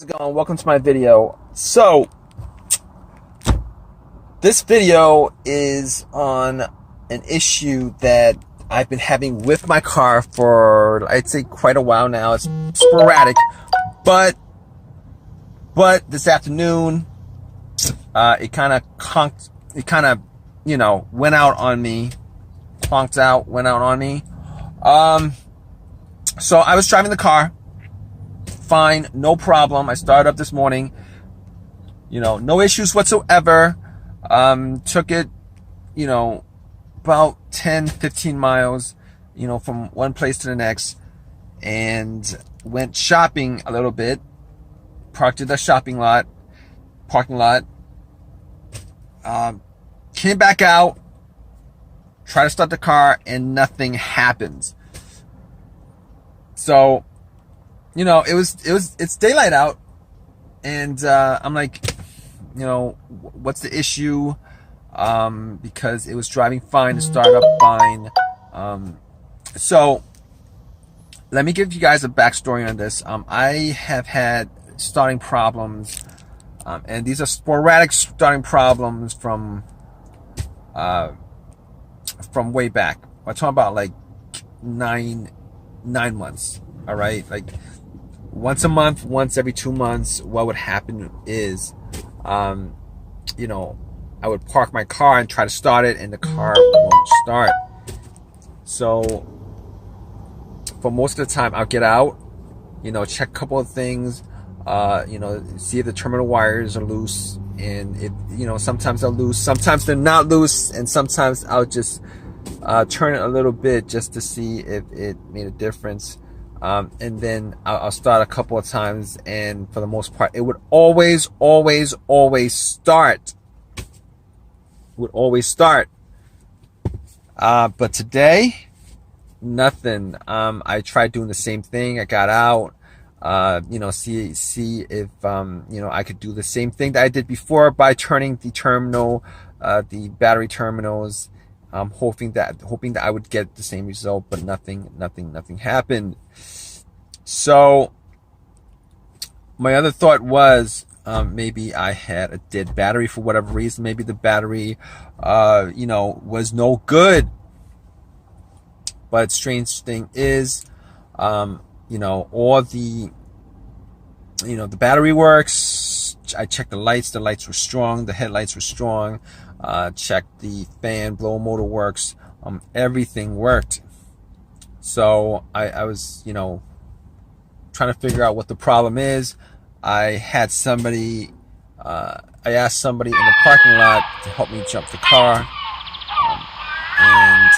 How's it going? Welcome to my video. So this video is on an issue that I've been having with my car for, I'd say, quite a while now. It's sporadic, but this afternoon it kind of conked, it kind of, went out on me. Went out on me. So I was driving the car fine, no problem. I started up this morning, no issues whatsoever. Took it, about 10-15 miles, from one place to the next, and went shopping a little bit, parked at the parking lot, came back out, tried to start the car, and nothing happens. So, it's daylight out, and I'm like, what's the issue? Because it was driving fine, it started up fine. So let me give you guys a backstory on this. I have had starting problems, and these are sporadic starting problems from way back. I'm talking about like nine months. All right, like once a month, once every 2 months. What would happen is, I would park my car and try to start it, and the car won't start. So for most of the time, I'll get out, check a couple of things, see if the terminal wires are loose, and if, sometimes they're loose, sometimes they're not loose, and sometimes I'll just turn it a little bit just to see if it made a difference. And then I'll start a couple of times, and for the most part, it would always start. But today, nothing. I tried doing the same thing. I got out, see if, I could do the same thing that I did before by turning the terminal, the battery terminals, hoping that I would get the same result, but nothing happened. So my other thought was, maybe I had a dead battery for whatever reason. Maybe the battery, was no good. But strange thing is, all the, the battery works. I checked the lights were strong, the headlights were strong. Checked the fan, blower motor works. Everything worked. So I was, trying to figure out what the problem is. I had somebody, I asked somebody in the parking lot to help me jump the car. And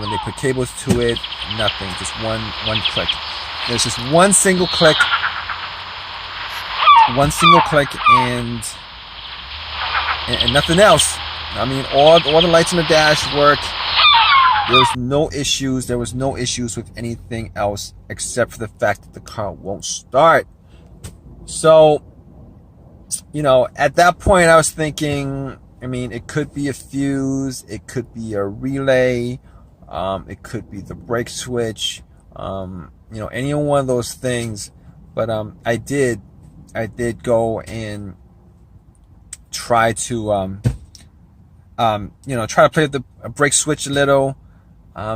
when they put cables to it, nothing, just one click. There's just one single click, and nothing else. I mean, all the lights on the dash work. There was no issues with anything else except for the fact that the car won't start. So, at that point I was thinking, it could be a fuse, it could be a relay, it could be the brake switch, any one of those things. But I did go and try to try to play with the brake switch a little,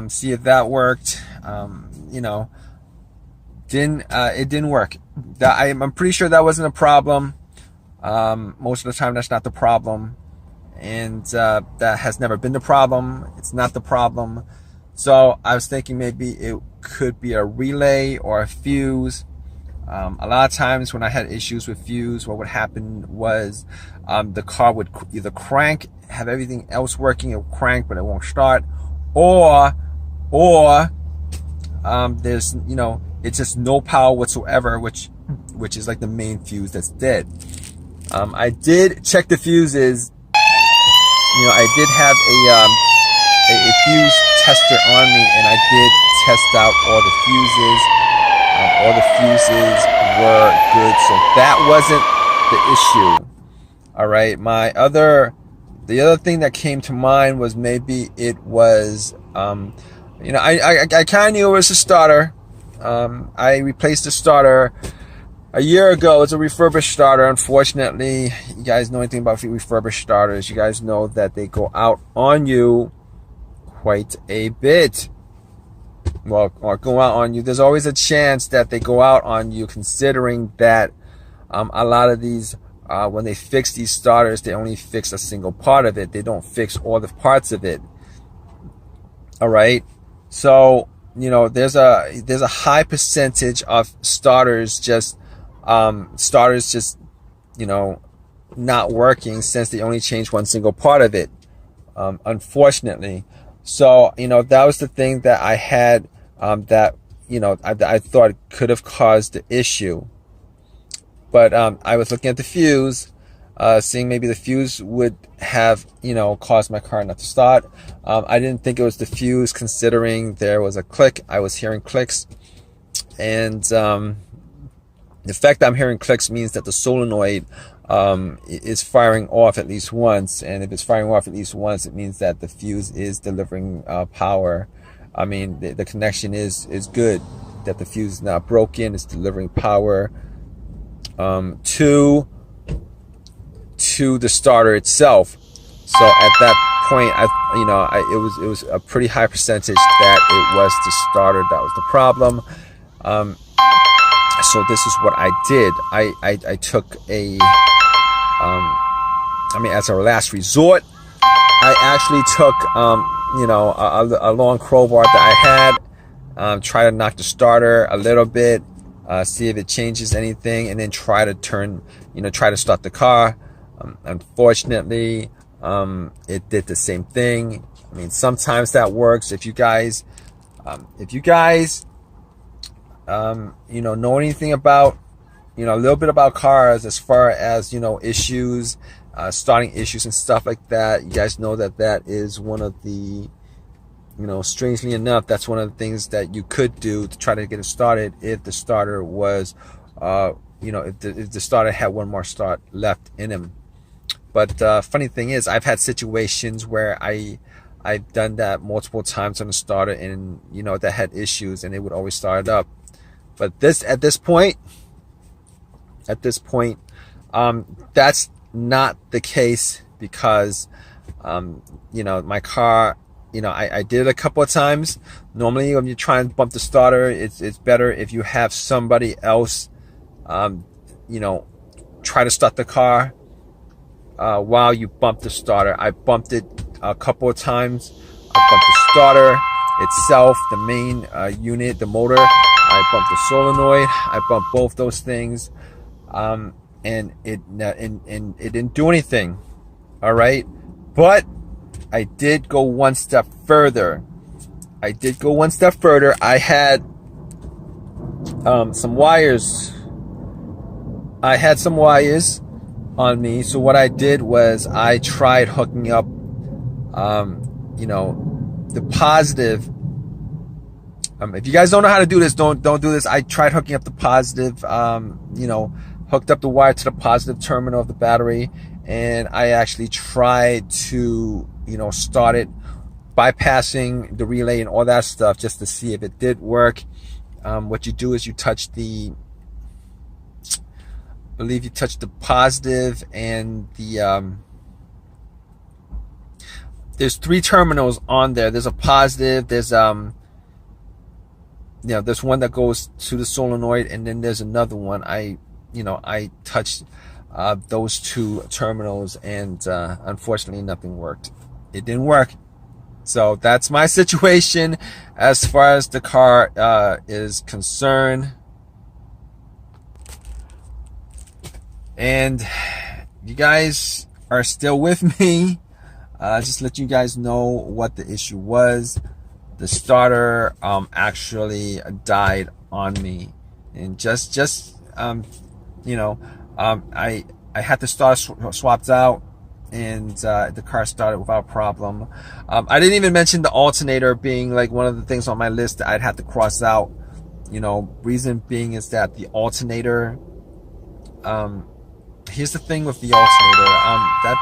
see if that worked. It didn't work. I'm pretty sure that wasn't a problem. Most of the time that's not the problem, and that has never been the problem. It's not the problem. So I was thinking maybe it could be a relay or a fuse. A lot of times when I had issues with fuse, what would happen was, the car would either crank, have everything else working, it would crank, but it won't start, or there's, it's just no power whatsoever, which is like the main fuse that's dead. I did check the fuses. I did have a fuse tester on me, and I did test out all the fuses. All the fuses were good, so that wasn't the issue. All right, the other thing that came to mind was maybe it was, I kind of knew it was a starter. I replaced the starter a year ago. It's a refurbished starter. Unfortunately, you guys know anything about refurbished starters, you guys know that they go out on you quite a bit. Well, or go out on you. There's always a chance that they go out on you, considering that a lot of these, when they fix these starters, they only fix a single part of it. They don't fix all the parts of it. All right. So, you know, there's a high percentage of starters just, you know, not working, since they only change one single part of it, unfortunately. So, you know, that was the thing that I had, that, you know, I thought could have caused the issue. But I was looking at the fuse, seeing maybe the fuse would have, you know, caused my car not to start. I didn't think it was the fuse, considering there was a click. I was hearing clicks, and the fact that I'm hearing clicks means that the solenoid is firing off at least once, and if it's firing off at least once, it means that the fuse is delivering power. I mean, the connection is good, that the fuse is not broken. It's delivering power to the starter itself. So at that point, it was a pretty high percentage that it was the starter that was the problem. So this is what I did. I took a, as a last resort, I actually took, a long crowbar that I had, try to knock the starter a little bit, see if it changes anything, and then try to start the car. Unfortunately, it did the same thing. I mean, sometimes that works. If you guys, know anything about, a little bit about cars, as far as, issues, starting issues and stuff like that, you guys know that is one of the, strangely enough, that's one of the things that you could do to try to get it started, if the starter was, if the starter had one more start left in him. But funny thing is, I've had situations where I've done that multiple times on the starter, and that had issues, and it would always start up. But at this point, that's not the case, because my car, I did it a couple of times. Normally, when you try and bump the starter, it's better if you have somebody else, try to start the car while you bump the starter. I bumped it a couple of times. I bumped the starter itself, the main unit, the motor. I bumped the solenoid. I bumped both those things, and it didn't do anything. All right, but I did go one step further. I had some wires. I had some wires on me. So what I did was I tried hooking up, the positive. If you guys don't know how to do this, don't do this. I tried hooking up the positive, hooked up the wire to the positive terminal of the battery, and I actually tried to, start it, bypassing the relay and all that stuff, just to see if it did work. What you do is you touch the, I believe you touch the positive and the, there's 3 terminals on there. There's a positive, there's there's one that goes to the solenoid, and then there's another one. I touched those 2 terminals, and unfortunately nothing worked. It didn't work. So that's my situation as far as the car is concerned. And you guys are still with me. Just let you guys know what the issue was. The starter actually died on me, and I had the starter swapped out, and the car started without problem. I didn't even mention the alternator being like one of the things on my list that I'd have to cross out. Reason being is that the alternator, here's the thing with the alternator, that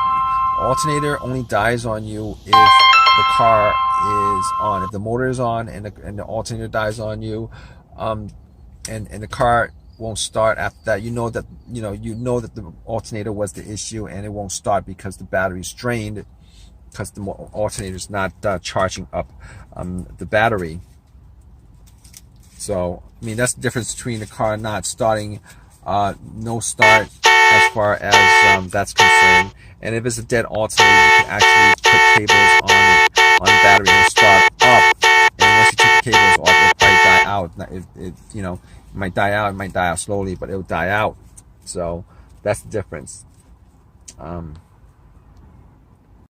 alternator only dies on you if the car is on. If the motor is on and the alternator dies on you, and the car won't start after that. You know that the alternator was the issue, and it won't start because the battery's drained, because the alternator's not charging up the battery. So I mean, that's the difference between the car not starting, no start as far as that's concerned. And if it's a dead alternator, you can actually put cables on the battery and start up. And once you take the cables off, it'll probably die out. It might die out. It might die out slowly, but it'll die out. So that's the difference.